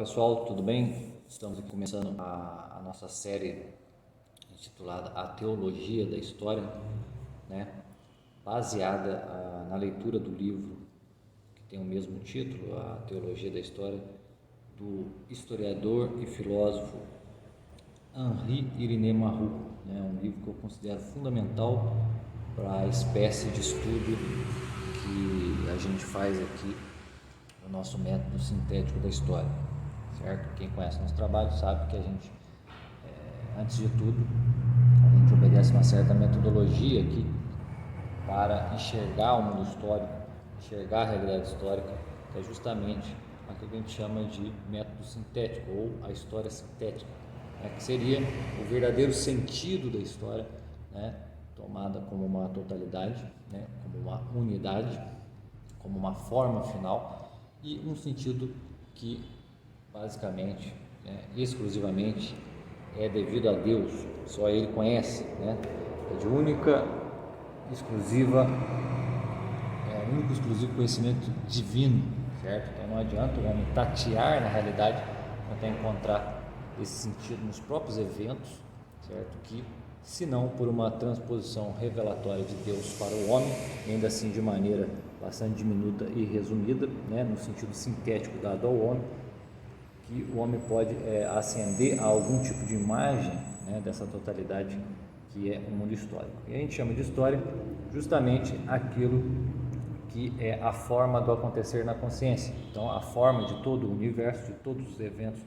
pessoal, tudo bem? Estamos aqui começando a nossa série intitulada A Teologia da História, né? Baseada na leitura do livro que tem o mesmo título, A Teologia da História, do historiador e filósofo Henri Irénée Marrou, né? Um livro que eu considero fundamental para a espécie de estudo que a gente faz aqui no nosso método sintético da história, certo? Quem conhece nosso trabalho sabe que a gente, antes de tudo, a gente obedece uma certa metodologia aqui para enxergar o mundo histórico, enxergar a realidade histórica, que é justamente aquilo que a gente chama de método sintético ou a história sintética, né? Que seria o verdadeiro sentido da história, né? Tomada como uma totalidade, né? Como uma unidade, como uma forma final, e um sentido que basicamente, exclusivamente é devido a Deus, só Ele conhece, né? É de único exclusivo conhecimento divino, certo? Então não adianta o homem tatear na realidade, tentar encontrar esse sentido nos próprios eventos, certo? Que se não por uma transposição revelatória de Deus para o homem, ainda assim de maneira bastante diminuta e resumida, né, no sentido sintético dado ao homem, que o homem pode ascender a algum tipo de imagem, né, dessa totalidade que é o mundo histórico. E a gente chama de história justamente aquilo que é a forma do acontecer na consciência. Então, a forma de todo o universo, de todos os eventos,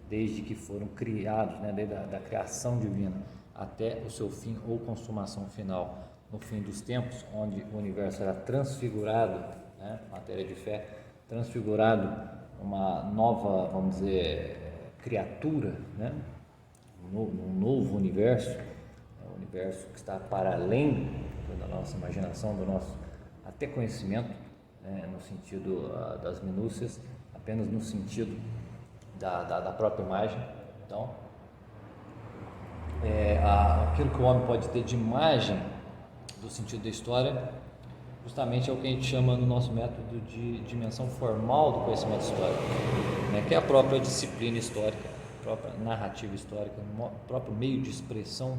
desde que foram criados, né, desde a criação divina até o seu fim ou consumação final, no fim dos tempos, onde o universo era transfigurado, né, matéria de fé, transfigurado, uma nova, vamos dizer, criatura, né, um novo universo, um universo que está para além da nossa imaginação, do nosso até conhecimento, né, no sentido das minúcias, apenas no sentido da própria imagem. Então, aquilo que o homem pode ter de imagem do sentido da história, justamente é o que a gente chama no nosso método de dimensão formal do conhecimento histórico, né, que é a própria disciplina histórica, a própria narrativa histórica, o próprio meio de expressão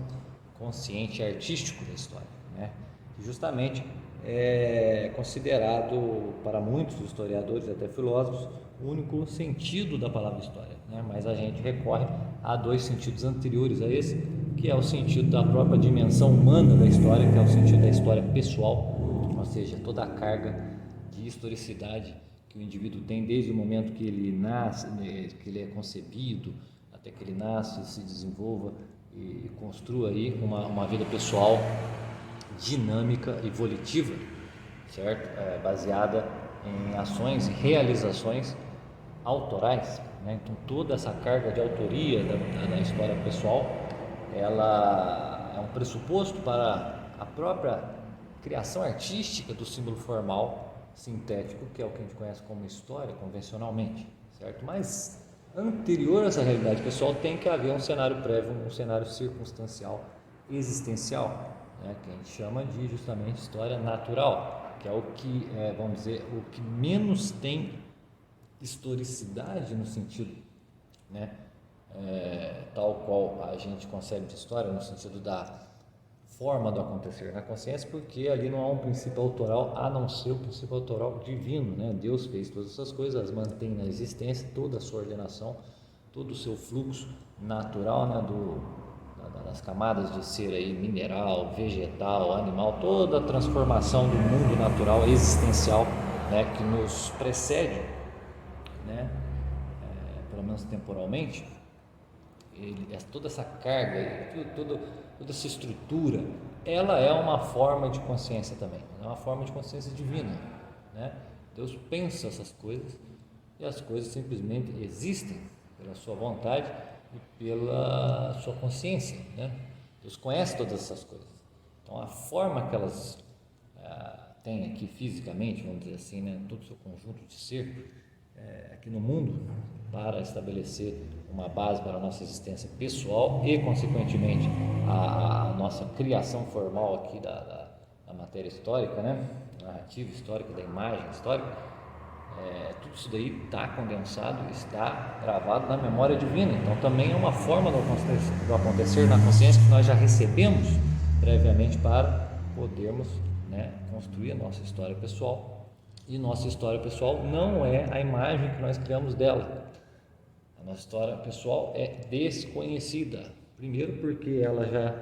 consciente e artístico da história, né, que justamente é considerado para muitos historiadores, até filósofos, o único sentido da palavra história, né? Mas a gente recorre a dois sentidos anteriores a esse, que é o sentido da própria dimensão humana da história, que é o sentido da história pessoal, ou seja, toda a carga de historicidade que o indivíduo tem desde o momento que ele nasce, né, que ele é concebido, até que ele nasce, se desenvolva e construa aí uma vida pessoal dinâmica e volitiva, certo? Baseada em ações e realizações autorais, né? Então toda essa carga de autoria da história pessoal, ela é um pressuposto para a própria criação artística do símbolo formal sintético, que é o que a gente conhece como história convencionalmente, certo? Mas anterior a essa realidade pessoal tem que haver um cenário prévio, um cenário circunstancial, existencial, né, que a gente chama de justamente história natural, que é o que, vamos dizer, o que menos tem historicidade no sentido, né, tal qual a gente concebe de história, no sentido da forma do acontecer na consciência, porque ali não há um princípio autoral a não ser o princípio autoral divino, né? Deus fez todas essas coisas, as mantém na existência, toda a sua ordenação, todo o seu fluxo natural, né, das camadas de ser aí, mineral, vegetal, animal, toda a transformação do mundo natural existencial, né, que nos precede, né, pelo menos temporalmente, toda essa carga, toda essa estrutura, ela é uma forma de consciência também, é uma forma de consciência divina, né? Deus pensa essas coisas e as coisas simplesmente existem pela sua vontade e pela sua consciência, né? Deus conhece todas essas coisas, então a forma que elas têm aqui fisicamente, vamos dizer assim, né, todo o seu conjunto de ser aqui no mundo, para estabelecer uma base para a nossa existência pessoal e consequentemente a nossa criação formal aqui da matéria histórica, né, narrativa histórica, da imagem histórica, tudo isso daí está condensado, está gravado na memória divina. Então também é uma forma do acontecer na consciência que nós já recebemos previamente para podermos, né, construir a nossa história pessoal. E nossa história pessoal não é a imagem que nós criamos dela. A nossa história pessoal é desconhecida. Primeiro porque ela já,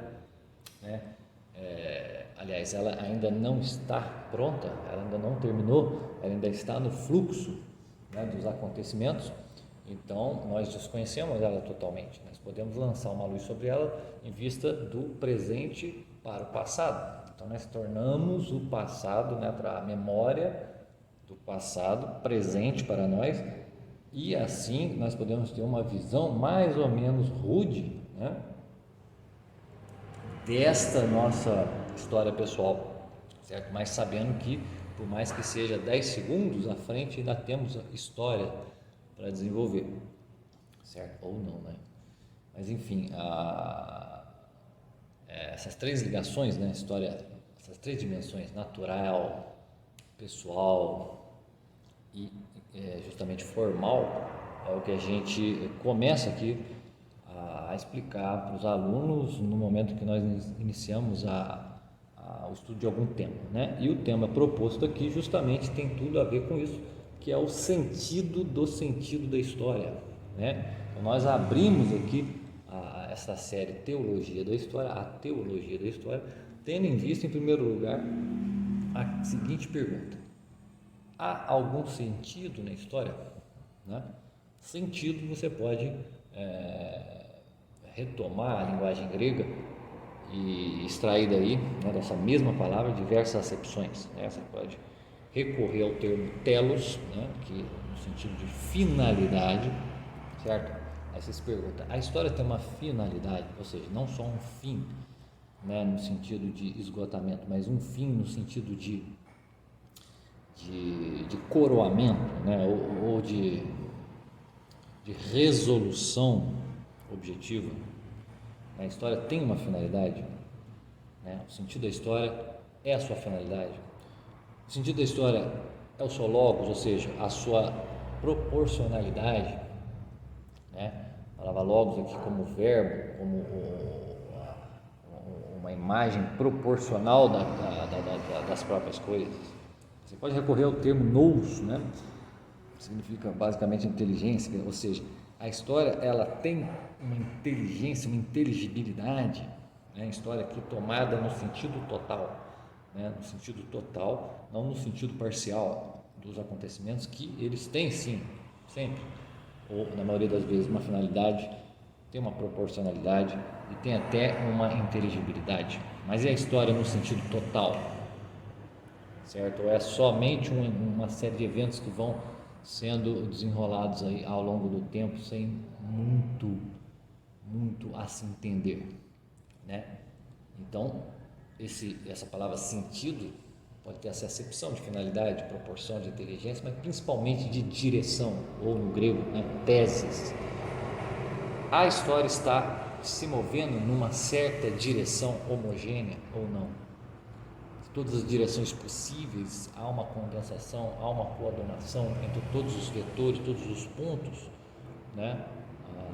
né, aliás, ela ainda não está pronta, ela ainda não terminou, ela ainda está no fluxo, né, dos acontecimentos. Então nós desconhecemos ela totalmente. Nós podemos lançar uma luz sobre ela em vista do presente para o passado. Então nós tornamos o passado, né, a memória do passado presente para nós, e assim nós podemos ter uma visão mais ou menos rude, né, desta nossa história pessoal, certo? Mas sabendo que, por mais que seja 10 segundos à frente, ainda temos a história para desenvolver, certo? Ou não, né? Mas enfim, essas três ligações, né? História, essas três dimensões, natural, pessoal e justamente formal, é o que a gente começa aqui a explicar para os alunos no momento que nós iniciamos o estudo de algum tema, né? E o tema proposto aqui justamente tem tudo a ver com isso, que é o sentido do sentido da história, né? Então nós abrimos aqui essa série Teologia da História, a Teologia da História, tendo em vista, em primeiro lugar, a seguinte pergunta: há algum sentido na história? Né? Sentido você pode retomar a linguagem grega e extrair daí, né, dessa mesma palavra, diversas acepções, né? Você pode recorrer ao termo telos, né, que no sentido de finalidade, certo? Aí você se pergunta, a história tem uma finalidade, ou seja, não só um fim, né, no sentido de esgotamento, mas um fim no sentido de coroamento, né, ou de resolução objetiva. A história tem uma finalidade, né? O sentido da história é a sua finalidade. O sentido da história é o seu logos, ou seja, a sua proporcionalidade, né? A palavra logos aqui como verbo, como uma imagem proporcional das próprias coisas. Você pode recorrer ao termo nous, né? Significa basicamente inteligência, ou seja, a história ela tem uma inteligência, uma inteligibilidade, né? A história aqui tomada no sentido total, né? No sentido total, não no sentido parcial dos acontecimentos, que eles têm sim, sempre, ou na maioria das vezes, uma finalidade, tem uma proporcionalidade e tem até uma inteligibilidade, mas é a história no sentido total, certo? Ou é somente uma série de eventos que vão sendo desenrolados aí ao longo do tempo sem muito a se entender, né? Então essa palavra sentido pode ter essa acepção de finalidade, de proporção, de inteligência, mas principalmente de direção, ou no grego, né, teses. A história está se movendo numa certa direção homogênea ou não? Todas as direções possíveis, há uma condensação, há uma coordenação entre todos os vetores, todos os pontos, né,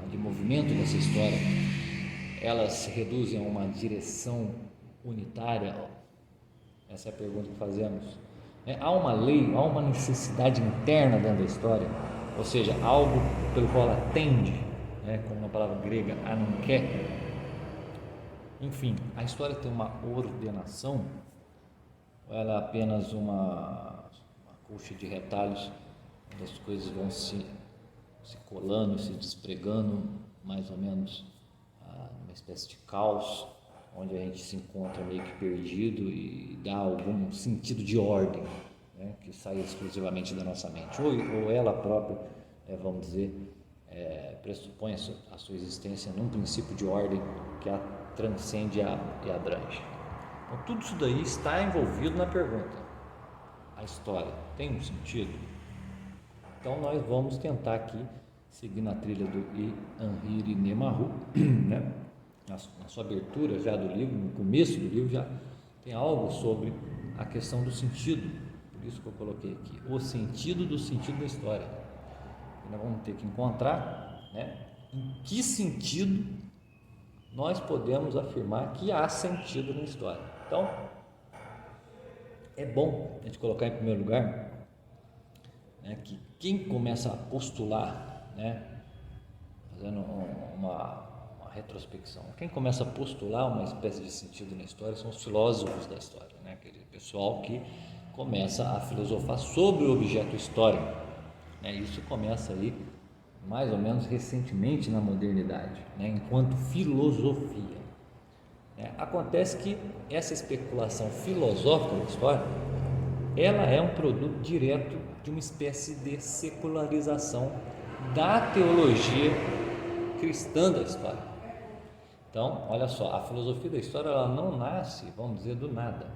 de movimento dessa história. Elas se reduzem a uma direção unitária? Essa é a pergunta que fazemos. Há uma lei, há uma necessidade interna dentro da história, ou seja, algo pelo qual ela tende, né, como na palavra grega, a não quer. Enfim, a história tem uma ordenação, ou ela é apenas uma colcha de retalhos, onde as coisas vão se colando, se despregando, mais ou menos uma espécie de caos, onde a gente se encontra meio que perdido e dá algum sentido de ordem, né, que sai exclusivamente da nossa mente, ou ela própria, vamos dizer, pressupõe a sua existência num princípio de ordem que a transcende e abrange. Então, tudo isso daí está envolvido na pergunta: a história tem um sentido? Então nós vamos tentar aqui seguir na trilha do Henri Nemaru, né? Na sua abertura já do livro, no começo do livro já tem algo sobre a questão do sentido, por isso que eu coloquei aqui, o sentido do sentido da história. Nós vamos ter que encontrar, né, em que sentido nós podemos afirmar que há sentido na história. Então, é bom a gente colocar em primeiro lugar, né, que quem começa a postular, né, fazendo uma retrospecção, quem começa a postular uma espécie de sentido na história são os filósofos da história, né, aquele pessoal que começa a filosofar sobre o objeto histórico, né. Isso começa aí mais ou menos recentemente na modernidade, né, enquanto filosofia. Acontece que essa especulação filosófica da história, ela é um produto direto de uma espécie de secularização da teologia cristã da história. Então, olha só, a filosofia da história, ela não nasce, vamos dizer, do nada,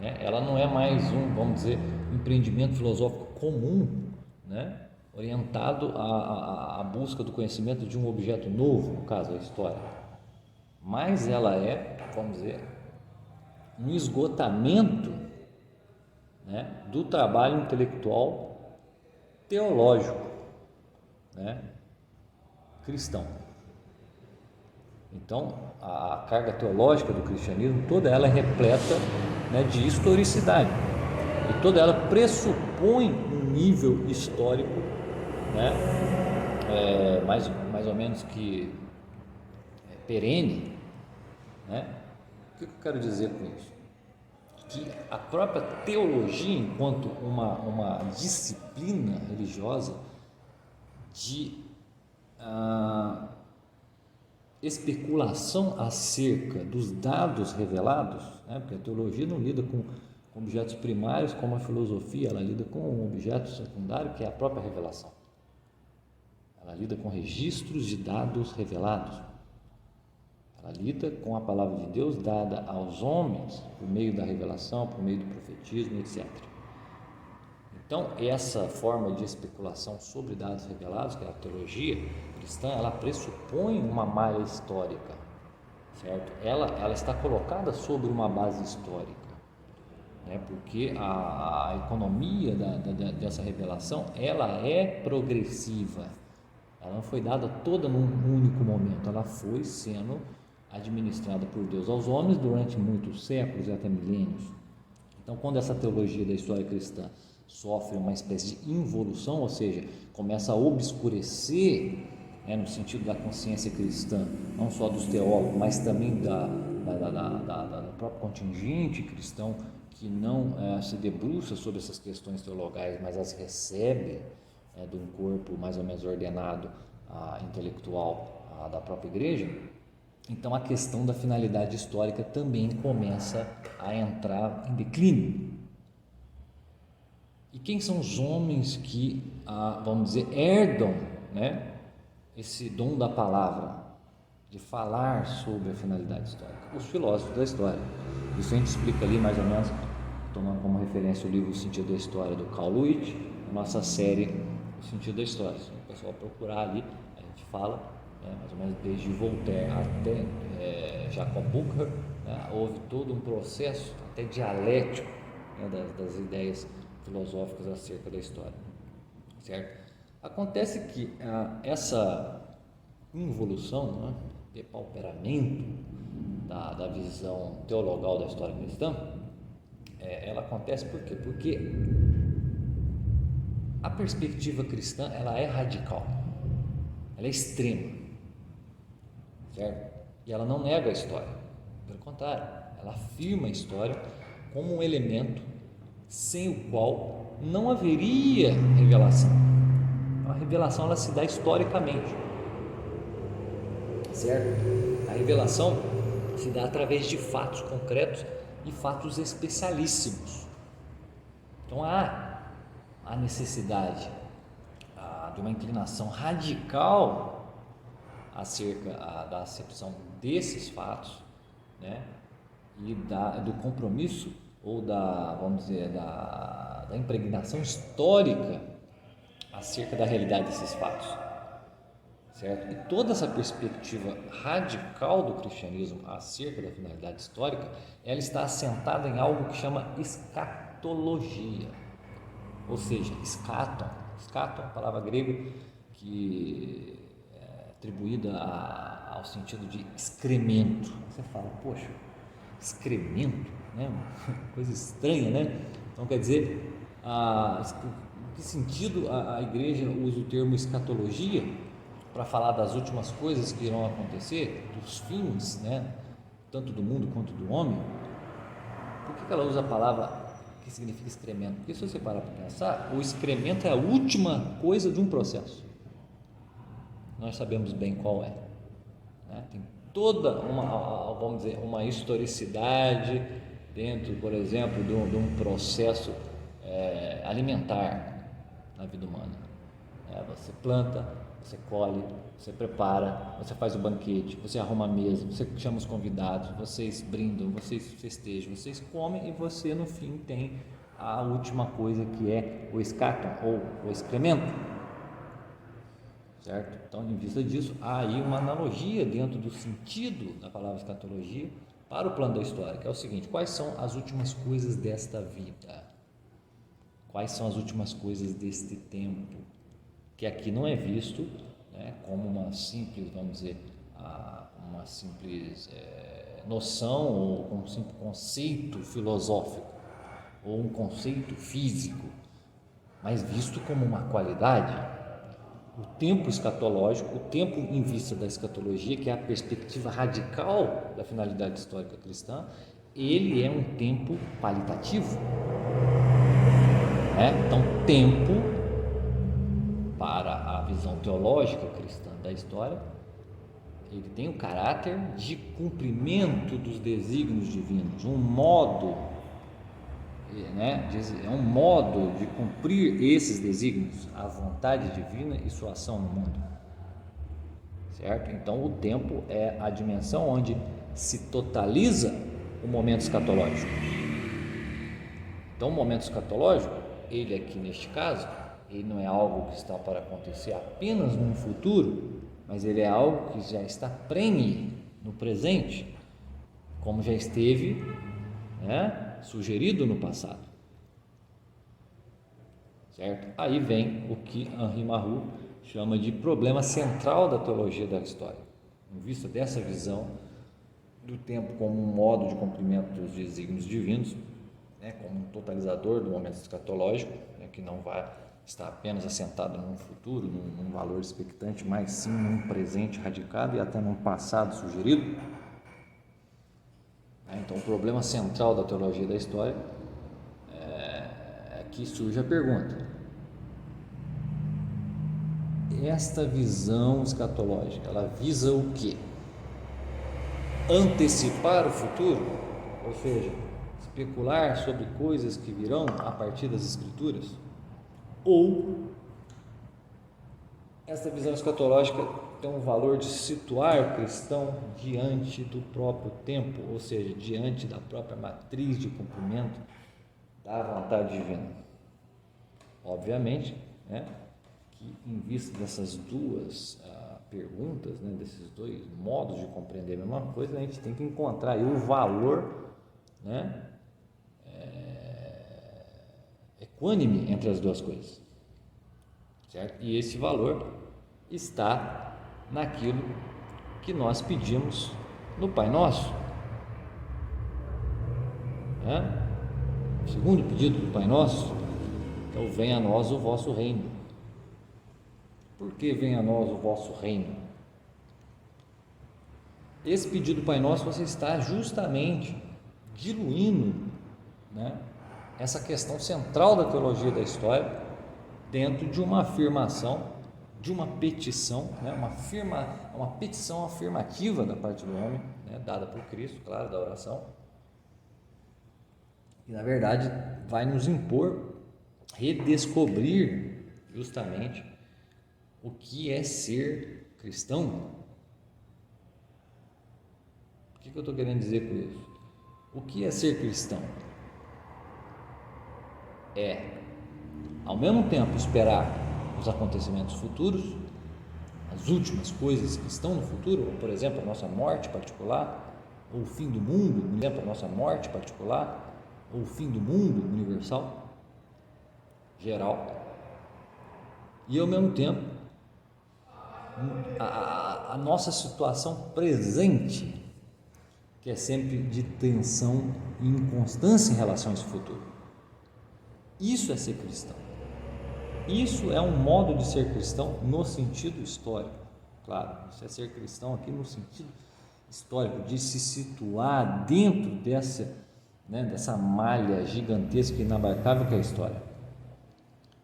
né? Ela não é mais vamos dizer, um empreendimento filosófico comum, né, orientado à busca do conhecimento de um objeto novo, no caso a história, mas ela é, vamos dizer, um esgotamento, né, do trabalho intelectual teológico, né, cristão. Então, a carga teológica do cristianismo, toda ela é repleta, né, de historicidade, e toda ela pressupõe um nível histórico, né, mais ou menos que perene, né? O que eu quero dizer com isso? Que a própria teologia, enquanto uma disciplina religiosa de especulação acerca dos dados revelados, né? Porque a teologia não lida com objetos primários como a filosofia, ela lida com um objeto secundário que é a própria revelação. Ela lida com registros de dados revelados. Ela lida com a palavra de Deus dada aos homens por meio da revelação, por meio do profetismo, etc. Então, essa forma de especulação sobre dados revelados, que é a teologia cristã, ela pressupõe uma malha histórica, certo? Ela está colocada sobre uma base histórica, né? Porque a economia dessa revelação, ela é progressiva. Ela não foi dada toda num único momento, ela foi sendo administrada por Deus aos homens durante muitos séculos e até milênios. Então, quando essa teologia da história cristã sofre uma espécie de involução, ou seja, começa a obscurecer, né, no sentido da consciência cristã, não só dos teólogos, mas também do próprio contingente cristão que não se debruça sobre essas questões teologais, mas as recebe de um corpo mais ou menos ordenado, intelectual da própria igreja. Então a questão da finalidade histórica também começa a entrar em declínio. E quem são os homens que, vamos dizer, herdam, né, esse dom da palavra, de falar sobre a finalidade histórica? Os filósofos da história. Isso a gente explica ali mais ou menos, tomando como referência o livro O Sentido da História, do Carl Lewis, a nossa série O Sentido da História. Se o pessoal procurar ali, a gente fala, mais ou menos desde Voltaire até Jacob Burckhardt, né, houve todo um processo até dialético, né, das ideias filosóficas acerca da história, certo? Acontece que essa involução, né, depauperamento da visão teologal da história cristã, ela acontece por quê? Porque a perspectiva cristã, ela é radical, ela é extrema, certo? E ela não nega a história, pelo contrário, ela afirma a história como um elemento sem o qual não haveria revelação. A revelação, ela se dá historicamente, certo? A revelação se dá através de fatos concretos e fatos especialíssimos. Então há necessidade de uma inclinação radical acerca da acepção desses fatos, né? E do compromisso ou vamos dizer, da impregnação histórica acerca da realidade desses fatos, certo? E toda essa perspectiva radical do cristianismo acerca da finalidade histórica, ela está assentada em algo que chama escatologia, ou seja, escaton, palavra grega que é atribuída ao sentido de excremento. Você fala, poxa, excremento, né? Coisa estranha, né? Então quer dizer, em que sentido a igreja usa o termo escatologia para falar das últimas coisas que irão acontecer, dos fins, né? Tanto do mundo quanto do homem? Por que ela usa a palavra que significa excremento? Porque se você parar para pensar, o excremento é a última coisa de um processo. Nós sabemos bem qual é, né? Tem toda vamos dizer, uma historicidade dentro, por exemplo, de um processo alimentar na vida humana. Você planta, você colhe, você prepara, você faz o banquete, você arruma a mesa, você chama os convidados, vocês brindam, vocês festejam, vocês comem e você no fim tem a última coisa que é o escaton ou o excremento, certo? Então, em vista disso, há aí uma analogia dentro do sentido da palavra escatologia para o plano da história, que é o seguinte: quais são as últimas coisas desta vida? Quais são as últimas coisas deste tempo? Que aqui não é visto, né, como uma simples, vamos dizer, uma simples noção ou um simples conceito filosófico ou um conceito físico, mas visto como uma qualidade. O tempo escatológico, o tempo em vista da escatologia, que é a perspectiva radical da finalidade histórica cristã, ele é um tempo qualitativo. Então, tempo, para a visão teológica cristã da história, ele tem o caráter de cumprimento dos desígnios divinos, um modo, é um modo de cumprir esses desígnios, a vontade divina e sua ação no mundo, certo? Então, o tempo é a dimensão onde se totaliza o momento escatológico. Então, o momento escatológico, ele aqui neste caso, ele não é algo que está para acontecer apenas no futuro, mas ele é algo que já está prenhe no presente, como já esteve, sugerido no passado, certo? Aí vem o que Henri Marrou chama de problema central da teologia da história, em vista dessa visão do tempo como um modo de cumprimento dos desígnios divinos, como um totalizador do momento escatológico, que não vai estar apenas assentado num futuro, num valor expectante, mas sim num presente radicado e até num passado sugerido. Então, o problema central da teologia da história é que surge a pergunta: esta visão escatológica, ela visa o quê? Antecipar o futuro? Ou seja, especular sobre coisas que virão a partir das Escrituras? Ou esta visão escatológica tem um valor de situar o cristão diante do próprio tempo, ou seja, diante da própria matriz de cumprimento da vontade divina? Obviamente, que em vista dessas duas perguntas, desses dois modos de compreender a mesma coisa, a gente tem que encontrar aí o valor equânime entre as duas coisas, certo? E esse valor está naquilo que nós pedimos no Pai Nosso, O segundo pedido do Pai Nosso é o: venha a nós o vosso reino. Por que venha a nós o vosso reino? Esse pedido do Pai Nosso, você está justamente diluindo, essa questão central da teologia da história dentro de uma afirmação, de uma petição, uma petição afirmativa da parte do homem, dada por Cristo, claro, da oração, e na verdade vai nos impor redescobrir justamente o que é ser cristão. O que eu estou querendo dizer com isso? O que é ser cristão? É, ao mesmo tempo, esperar os acontecimentos futuros, as últimas coisas que estão no futuro, ou, por exemplo, a nossa morte particular, ou o fim do mundo, por exemplo, a nossa morte particular, ou o fim do mundo universal, geral, e ao mesmo tempo a nossa situação presente, que é sempre de tensão e inconstância em relação a esse futuro. Isso é ser cristão. Isso é um modo de ser cristão no sentido histórico. Claro, isso é ser cristão aqui no sentido histórico, de se situar dentro dessa malha gigantesca e inabarcável que é a história.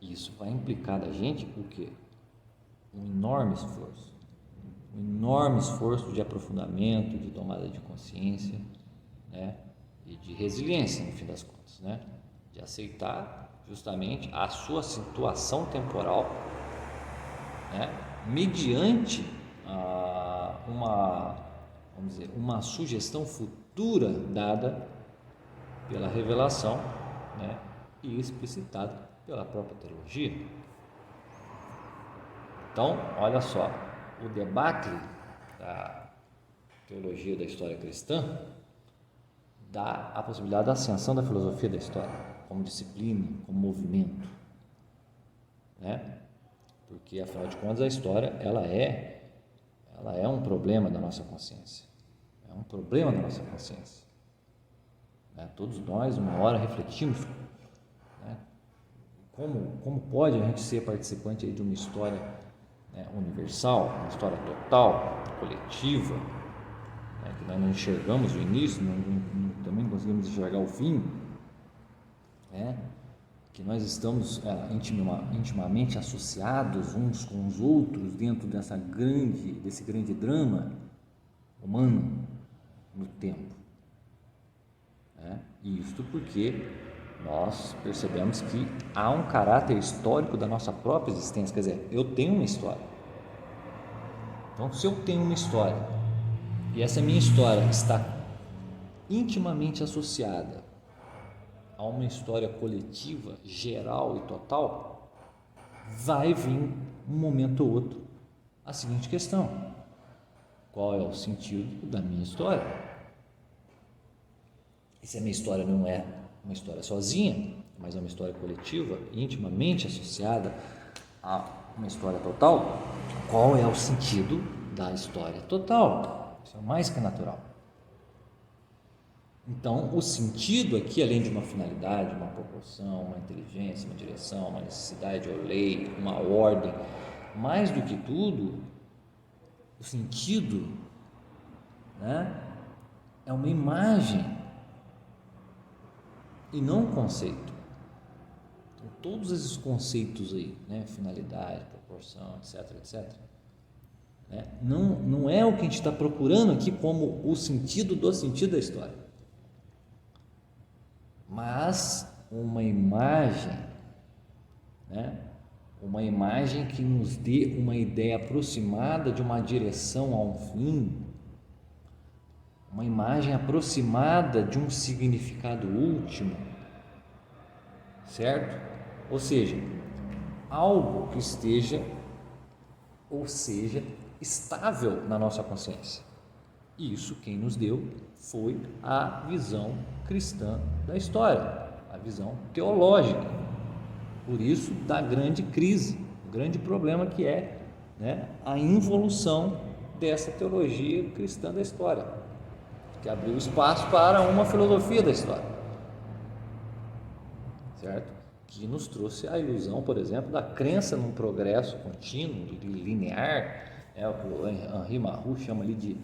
Isso vai implicar da gente o quê? Um enorme esforço de aprofundamento, de tomada de consciência, né? E de resiliência, no fim das contas, né? De aceitar justamente a sua situação temporal, né? Mediante uma sugestão futura dada pela revelação, né? E explicitada pela própria teologia. Então, olha só, o debacle da teologia da história cristã dá a possibilidade da ascensão da filosofia da história como disciplina, como movimento, né? Porque afinal de contas a história ela é um problema da nossa consciência, é um problema da nossa consciência, né? Todos nós uma hora refletimos, né? Como pode a gente ser participante aí de uma história, né, universal, uma história total, coletiva, né, que nós não enxergamos o início, também não conseguimos enxergar o fim, né, que nós estamos intimamente associados uns com os outros dentro desse grande drama humano no tempo, né? E isto porque nós percebemos que há um caráter histórico da nossa própria existência, quer dizer, eu tenho uma história. Então, se eu tenho uma história e essa minha história está intimamente associada a uma história coletiva, geral e total, vai vir um momento ou outro a seguinte questão: qual é o sentido da minha história? E se a minha história não é uma história sozinha, mas é uma história coletiva, intimamente associada a uma história total, qual é o sentido da história total? Isso é mais que natural. Então, o sentido aqui, além de uma finalidade, uma proporção, uma inteligência, uma direção, uma necessidade ou lei, uma ordem, mais do que tudo, o sentido, né, é uma imagem e não um conceito. Então, todos esses conceitos aí, né, finalidade, proporção, etc, né, não é o que a gente está procurando aqui como o sentido do sentido da história, mas uma imagem, né, uma imagem que nos dê uma ideia aproximada de uma direção a um fim, uma imagem aproximada de um significado último, certo? Ou seja, algo que esteja ou seja estável na nossa consciência. E isso quem nos deu foi a visão cristã da história, a visão teológica. Por isso da grande crise, o grande problema que é, né, a involução dessa teologia cristã da história, que abriu espaço para uma filosofia da história, certo? Que nos trouxe a ilusão, por exemplo, da crença num progresso contínuo, linear, o que o Henri Marroux chama ali de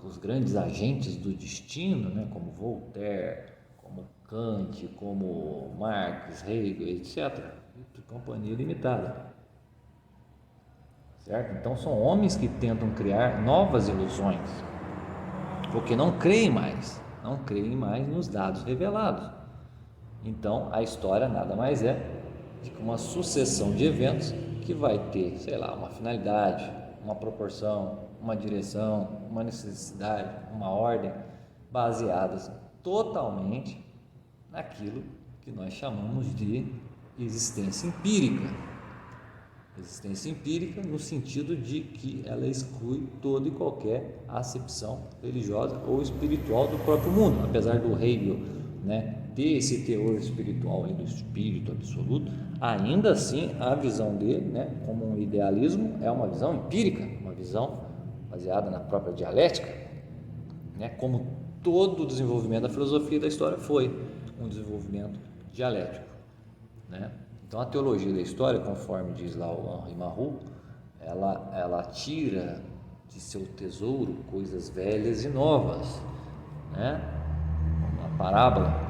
os grandes agentes do destino, né? Como Voltaire, como Kant, como Marx, Hegel, etc. E companhia limitada, certo? Então são homens que tentam criar novas ilusões, porque não creem mais nos dados revelados. Então a história nada mais é do que uma sucessão de eventos que vai ter, sei lá, uma finalidade, uma proporção, uma direção, uma necessidade, uma ordem, baseadas totalmente naquilo que nós chamamos de existência empírica. Existência empírica no sentido de que ela exclui toda e qualquer acepção religiosa ou espiritual do próprio mundo, apesar do Hegel, né, desse teor espiritual e do espírito absoluto, ainda assim a visão dele, né, como um idealismo, é uma visão empírica, uma visão baseada na própria dialética, né, como todo o desenvolvimento da filosofia e da história foi um desenvolvimento dialético, né? Então a teologia da história, conforme diz lá o Henri Marrou, ela tira de seu tesouro coisas velhas e novas, né? Uma parábola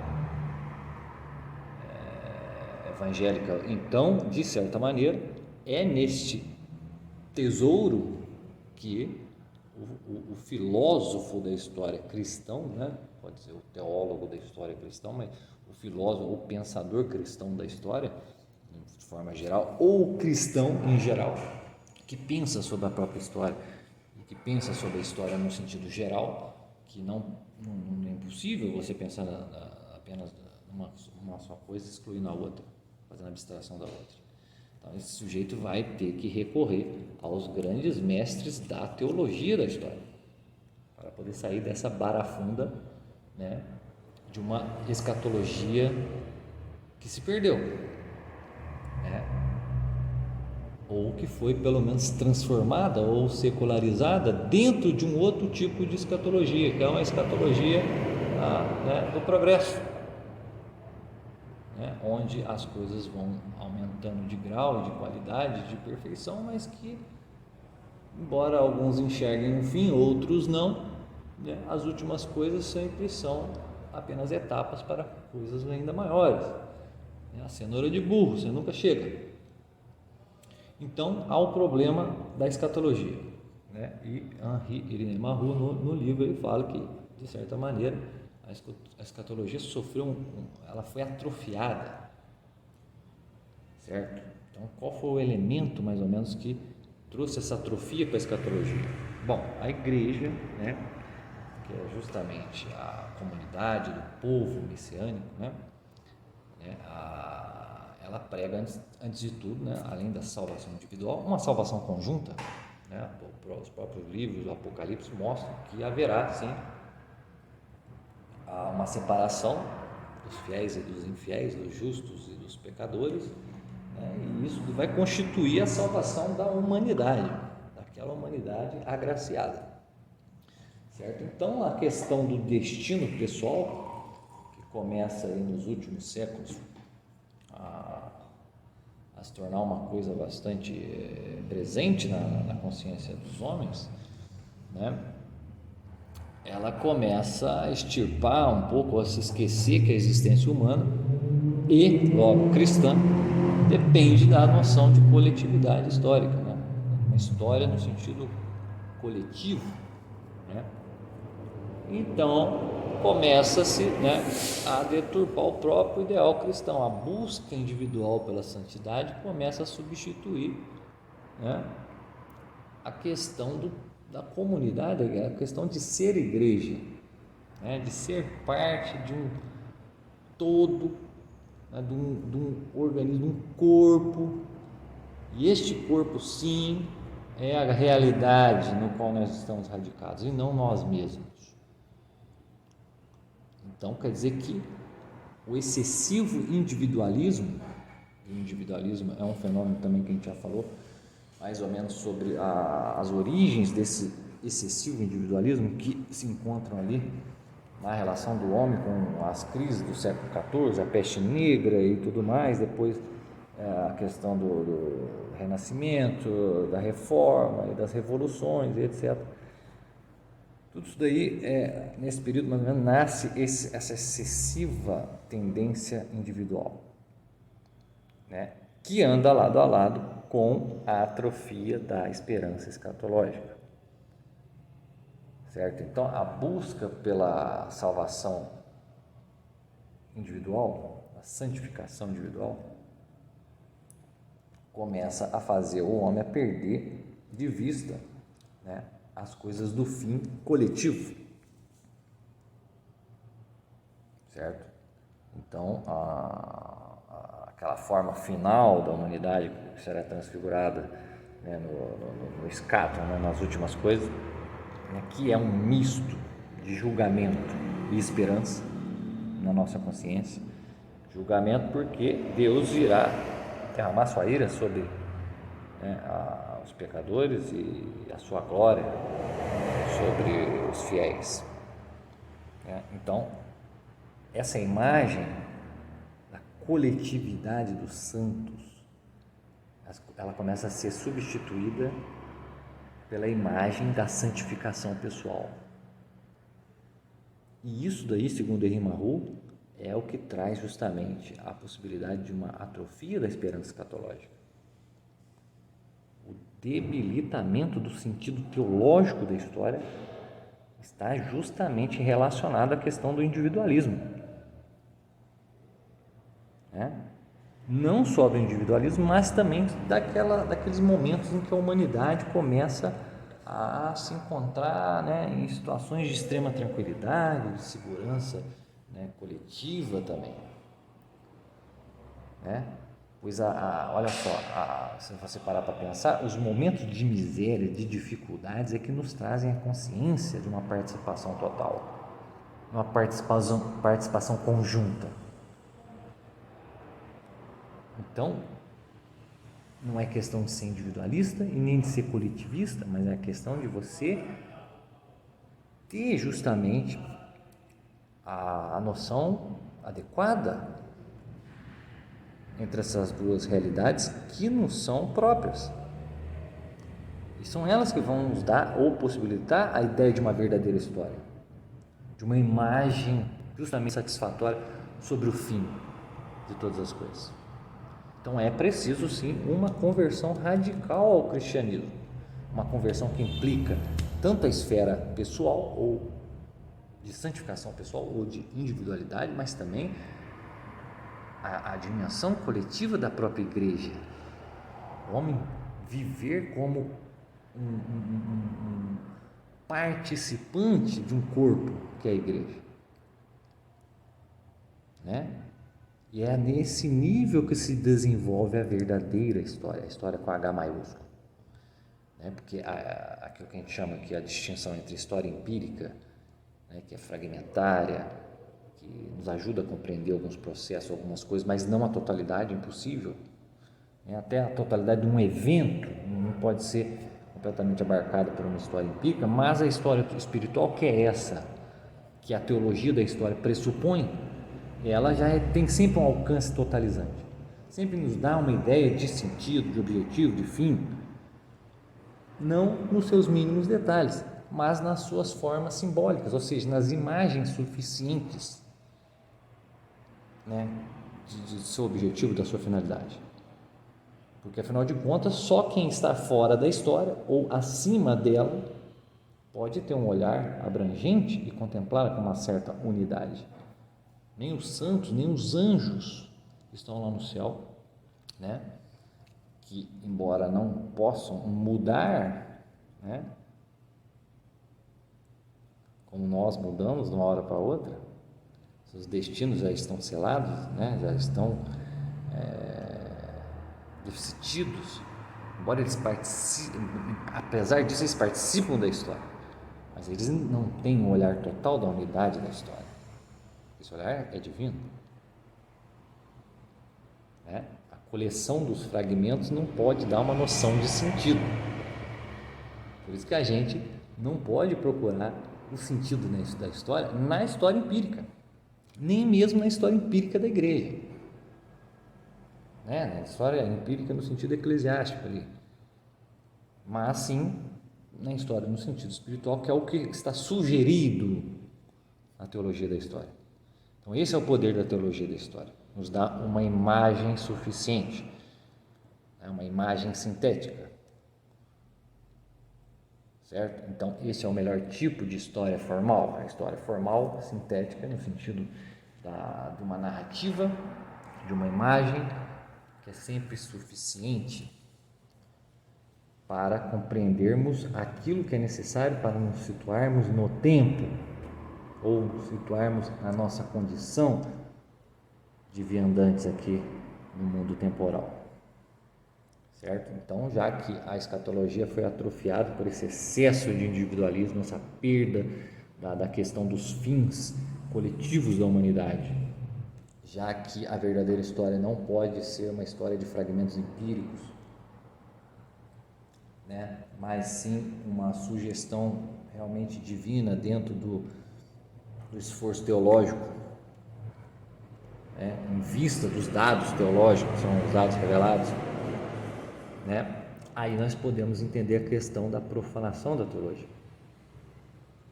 evangélica, então, de certa maneira, é neste tesouro que o filósofo da história cristão, né? Pode ser o teólogo da história cristão, mas o filósofo, o pensador cristão da história, de forma geral, ou cristão em geral, que pensa sobre a própria história, que pensa sobre a história no sentido geral, que não é impossível você pensar apenas numa só coisa excluindo a outra, fazendo abstração da outra. Então esse sujeito vai ter que recorrer aos grandes mestres da teologia da história para poder sair dessa barafunda, né, de uma escatologia que se perdeu, né, ou que foi pelo menos transformada ou secularizada dentro de um outro tipo de escatologia, que é uma escatologia né, do progresso, né, onde as coisas vão aumentando de grau, de qualidade, de perfeição, mas que, embora alguns enxerguem um fim, outros não, né, as últimas coisas sempre são apenas etapas para coisas ainda maiores, né, a cenoura de burro, você nunca chega. Então há o problema da escatologia, né? E Henri Marrou no livro ele fala que, de certa maneira, a escatologia sofreu ela foi atrofiada, certo? Então qual foi o elemento mais ou menos que trouxe essa atrofia para a escatologia? Bom, a igreja, né, que é justamente a comunidade do povo messiânico, né, ela prega antes de tudo, né, além da salvação individual, uma salvação conjunta, né? Os próprios livros do Apocalipse mostram que haverá sim uma separação dos fiéis e dos infiéis, dos justos e dos pecadores, né? E isso vai constituir a salvação da humanidade, daquela humanidade agraciada, certo? Então a questão do destino pessoal, que começa aí nos últimos séculos a se tornar uma coisa bastante presente na consciência dos homens, né? Ela começa a extirpar um pouco, a se esquecer que a existência humana e, logo, cristã, depende da noção de coletividade histórica, né? Uma história no sentido coletivo, né? Então começa-se, né, a deturpar o próprio ideal cristão. A busca individual pela santidade começa a substituir, né, a questão da comunidade, a questão de ser igreja, né, de ser parte de um todo, né, de um organismo, de um corpo, e este corpo sim é a realidade no qual nós estamos radicados e não nós mesmos. Então quer dizer que o excessivo individualismo, o individualismo é um fenômeno também que a gente já falou mais ou menos sobre as origens desse excessivo individualismo que se encontram ali na relação do homem com as crises do século XIV, a peste negra e tudo mais, depois a questão do renascimento, da reforma e das revoluções, etc. Tudo isso daí, nesse período mais ou menos, nasce essa excessiva tendência individual, né, que anda lado a lado com a atrofia da esperança escatológica, certo? Então, a busca pela salvação individual, a santificação individual, começa a fazer o homem a perder de vista, né, as coisas do fim coletivo, certo? Então, aquela forma final da humanidade que será transfigurada, né, no escato, né, nas últimas coisas, né, que é um misto de julgamento e esperança, na nossa consciência. Julgamento porque Deus irá derramar sua ira sobre, né, os pecadores e a sua glória sobre os fiéis. Então, essa imagem da coletividade dos santos, ela começa a ser substituída pela imagem da santificação pessoal. E isso daí, segundo Henri Marroux, é o que traz justamente a possibilidade de uma atrofia da esperança escatológica. O debilitamento do sentido teológico da história está justamente relacionado à questão do individualismo. Não só do individualismo, mas também daqueles momentos em que a humanidade começa a se encontrar, né, em situações de extrema tranquilidade, de segurança, né, coletiva também. Pois, olha só, se você parar para pensar, os momentos de miséria, de dificuldades é que nos trazem a consciência de uma participação total, uma participação conjunta. Então, não é questão de ser individualista e nem de ser coletivista, mas é a questão de você ter justamente a noção adequada entre essas duas realidades que nos são próprias. E são elas que vão nos dar ou possibilitar a ideia de uma verdadeira história, de uma imagem justamente satisfatória sobre o fim de todas as coisas. Então é preciso sim uma conversão radical ao cristianismo, uma conversão que implica tanto a esfera pessoal ou de santificação pessoal ou de individualidade, mas também a dimensão coletiva da própria igreja. O homem viver como um participante de um corpo que é a igreja, E é nesse nível que se desenvolve a verdadeira história, a história com H maiúsculo, porque aquilo que a gente chama aqui a distinção entre história empírica, que é fragmentária, que nos ajuda a compreender alguns processos, algumas coisas, mas não a totalidade, impossível. Até a totalidade de um evento não pode ser completamente abarcada por uma história empírica, mas a história espiritual, que é essa, que a teologia da história pressupõe, ela já tem sempre um alcance totalizante, sempre nos dá uma ideia de sentido, de objetivo, de fim, não nos seus mínimos detalhes, mas nas suas formas simbólicas, ou seja, nas imagens suficientes, de seu objetivo, da sua finalidade. Porque afinal de contas, só quem está fora da história ou acima dela pode ter um olhar abrangente e contemplá-la com uma certa unidade. Nem os santos, nem os anjos estão lá no céu, que embora não possam mudar, como nós mudamos de uma hora para outra, seus destinos já estão selados, já estão decididos, embora eles participem, apesar disso eles participam da história, mas eles não têm um olhar total da unidade da história. Esse olhar é divino. A coleção dos fragmentos não pode dar uma noção de sentido. Por isso que a gente não pode procurar o sentido da história na história empírica, nem mesmo na história empírica da igreja, na história empírica no sentido eclesiástico ali, mas sim na história no sentido espiritual, que é o que está sugerido na teologia da história. Então esse é o poder da teologia da história, nos dá uma imagem suficiente, uma imagem sintética, certo? Então esse é o melhor tipo de história formal, a história formal, sintética, no sentido de uma narrativa, de uma imagem que é sempre suficiente para compreendermos aquilo que é necessário para nos situarmos no tempo ou situarmos a nossa condição de viandantes aqui no mundo temporal, certo? Então, já que a escatologia foi atrofiada por esse excesso de individualismo, essa perda da questão dos fins coletivos da humanidade, já que a verdadeira história não pode ser uma história de fragmentos empíricos, né? Mas sim uma sugestão realmente divina dentro do esforço teológico, né? Em vista dos dados teológicos, são os dados revelados, né? Aí nós podemos entender a questão da profanação da teologia.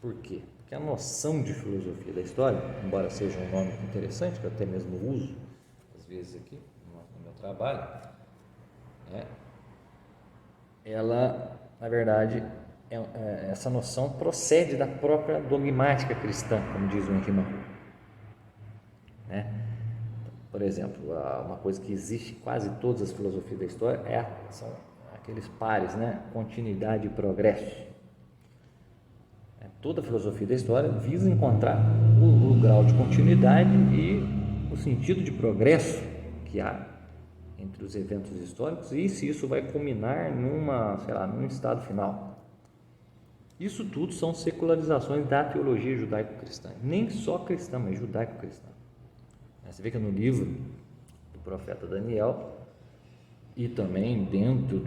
Por quê? Porque a noção de filosofia da história, embora seja um nome interessante, que eu até mesmo uso às vezes aqui no meu trabalho, né? Ela, na verdade, essa noção procede da própria dogmática cristã, como diz o Henri Marrou, né? Por exemplo, uma coisa que existe em quase todas as filosofias da história são aqueles pares, né? Continuidade e progresso. Toda a filosofia da história visa encontrar o grau de continuidade e o sentido de progresso que há entre os eventos históricos e se isso vai culminar num estado final. Isso tudo são secularizações da teologia judaico-cristã, nem só cristã, mas judaico-cristã. Você vê que no livro do profeta Daniel e também dentro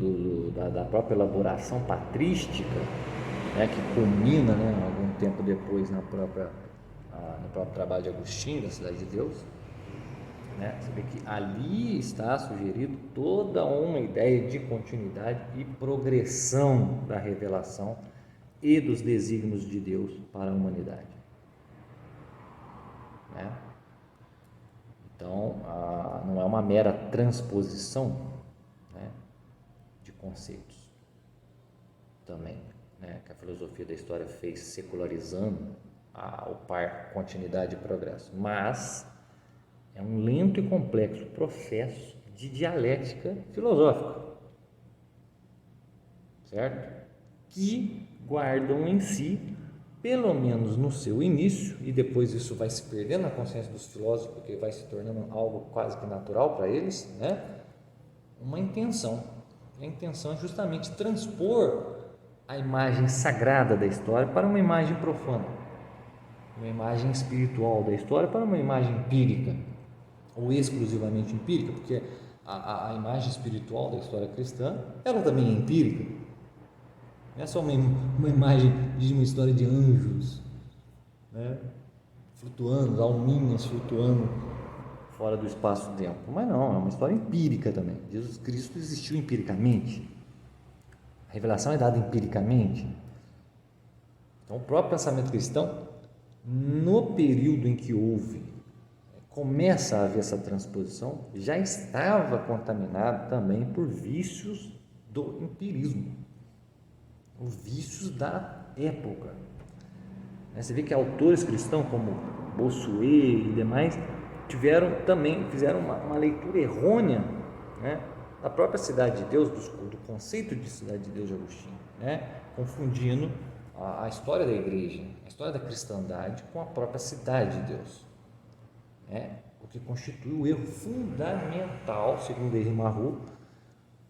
da própria elaboração patrística, né, que culmina, né, algum tempo depois no próprio trabalho de Agostinho, da Cidade de Deus, né, você vê que ali está sugerido toda uma ideia de continuidade e progressão da revelação e dos desígnios de Deus para a humanidade, né? Então, não é uma mera transposição, né, de conceitos também, né, que a filosofia da história fez secularizando o par continuidade e progresso, mas é um lento e complexo processo de dialética filosófica, certo? Que guardam em si, pelo menos no seu início, e depois isso vai se perdendo na consciência dos filósofos, porque vai se tornando algo quase que natural para eles, né? Uma intenção. A intenção é justamente transpor a imagem sagrada da história para uma imagem profana, uma imagem espiritual da história para uma imagem empírica, ou exclusivamente empírica, porque a imagem espiritual da história cristã, ela também é empírica. Não é só uma imagem de uma história de anjos, né, flutuando, alminhas flutuando fora do espaço-tempo, mas não, é uma história empírica também. Jesus Cristo existiu empiricamente, a revelação é dada empiricamente. Então, o próprio pensamento cristão, no período em que começa a haver essa transposição, já estava contaminado também por vícios do empirismo, os vícios da época. Você vê que autores cristãos como Bossuet e demais fizeram uma leitura errônea, né, da própria Cidade de Deus, do conceito de Cidade de Deus de Agostinho, né, confundindo a história da igreja, a história da cristandade com a própria Cidade de Deus, né, o que constitui o erro fundamental, segundo Henri Marrou,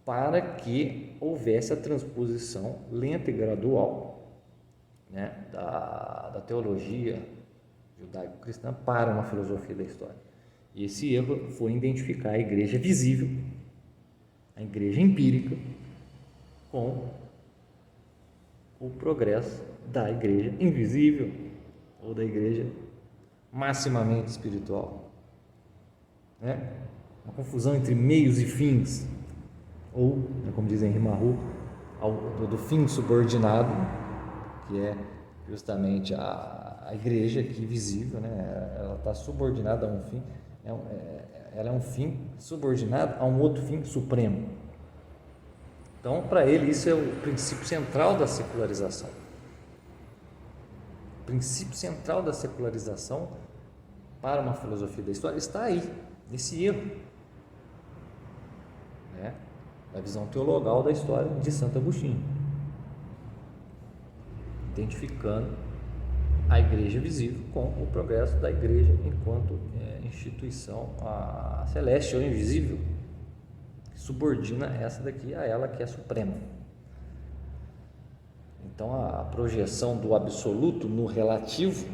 para que houvesse a transposição lenta e gradual, né, da teologia judaico-cristã para uma filosofia da história. E esse erro foi identificar a igreja visível, a igreja empírica, com o progresso da igreja invisível ou da igreja maximamente espiritual, né? Uma confusão entre meios e fins, ou, como diz Henri Marrou, do fim subordinado, que é justamente a igreja aqui visível, né? Ela está subordinada a um fim, ela é um fim subordinado a um outro fim supremo. Então, para ele, isso é o princípio central da secularização. O princípio central da secularização para uma filosofia da história está aí, nesse erro, né, da visão teologal da história de Santo Agostinho, identificando a igreja visível com o progresso da igreja enquanto instituição celeste ou invisível, que subordina essa daqui a ela que é suprema. Então a projeção do absoluto no relativo,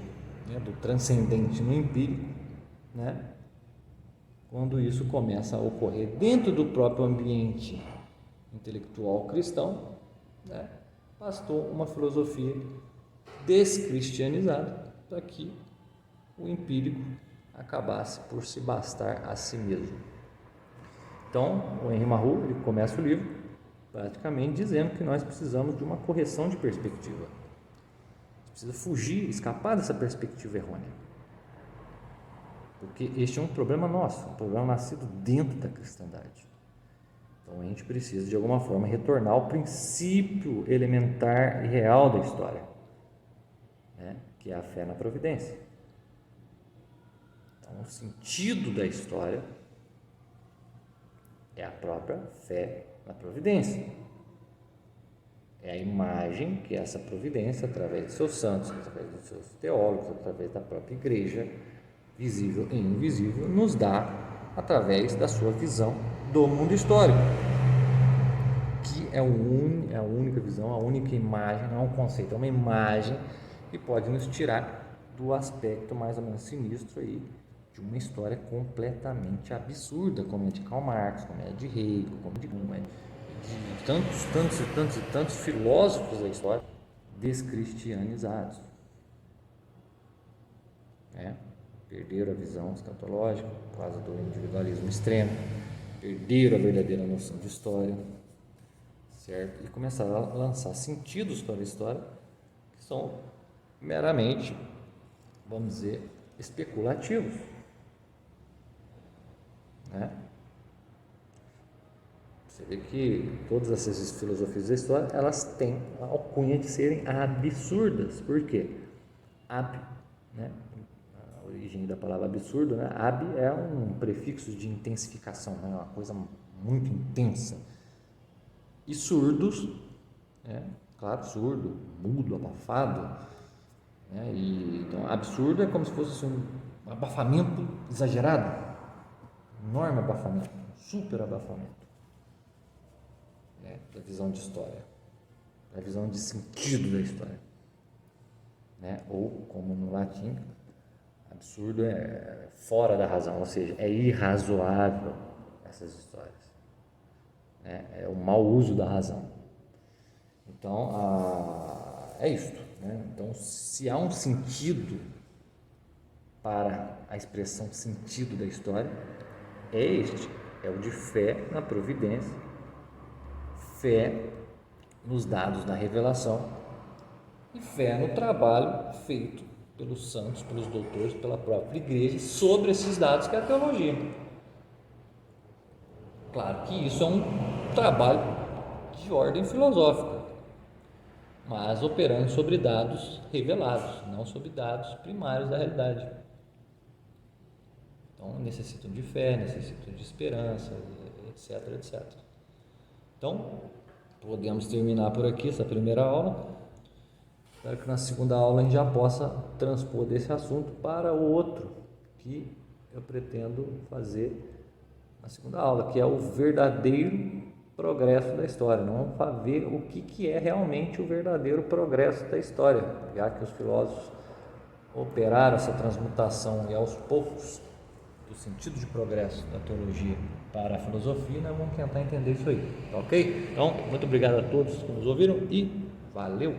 né, do transcendente no empírico, né, quando isso começa a ocorrer dentro do próprio ambiente intelectual cristão, né, bastou uma filosofia descristianizada para que o empírico acabasse por se bastar a si mesmo. Então, o Henri Marrou, ele começa o livro praticamente dizendo que nós precisamos de uma correção de perspectiva. Precisa fugir, escapar dessa perspectiva errônea. Porque este é um problema nosso, um problema nascido dentro da cristandade. Então a gente precisa de alguma forma retornar ao princípio elementar e real da história, né? Que é a fé na providência. Então o sentido da história é a própria fé na providência. É a imagem que essa providência, através de seus santos, através dos seus teólogos, através da própria igreja, visível e invisível, nos dá através da sua visão do mundo histórico, que é a única visão, a única imagem, não é um conceito, é uma imagem que pode nos tirar do aspecto mais ou menos sinistro aí de uma história completamente absurda, como é de Karl Marx, como é de Hegel, como é de tantos filósofos da história descristianizados, né? Perderam a visão escatológica por causa do individualismo extremo, perderam a verdadeira noção de história, certo? E começaram a lançar sentidos para a história que são meramente, vamos dizer, especulativos, né? Você vê que todas essas filosofias da história, elas têm a alcunha de serem absurdas. Por quê? Né? A origem da palavra absurdo, né? É um prefixo de intensificação, né? Uma coisa muito intensa. E surdos, né? Claro, surdo, mudo, abafado, né? Então, absurdo é como se fosse assim, um abafamento exagerado, enorme abafamento, super abafamento. Da visão de história, da visão de sentido da história, né? Ou, como no latim, absurdo é fora da razão, ou seja, é irrazoável essas histórias, né? É o mau uso da razão. Então, é isto, né? Então, se há um sentido para a expressão sentido da história, é este, é o de fé na providência, fé nos dados da revelação e fé no trabalho feito pelos santos, pelos doutores, pela própria igreja sobre esses dados que é a teologia. Claro que isso é um trabalho de ordem filosófica, mas operando sobre dados revelados, não sobre dados primários da realidade. Então necessitam de fé, necessitam de esperança, etc, etc. Então, podemos terminar por aqui essa primeira aula. Espero que na segunda aula a gente já possa transpor desse assunto para o outro que eu pretendo fazer na segunda aula, que é o verdadeiro progresso da história. Não vamos ver o que é realmente o verdadeiro progresso da história, já que os filósofos operaram essa transmutação e aos poucos do sentido de progresso da teologia para a filosofia, nós vamos tentar entender isso aí, tá ok? Então, muito obrigado a todos que nos ouviram e valeu!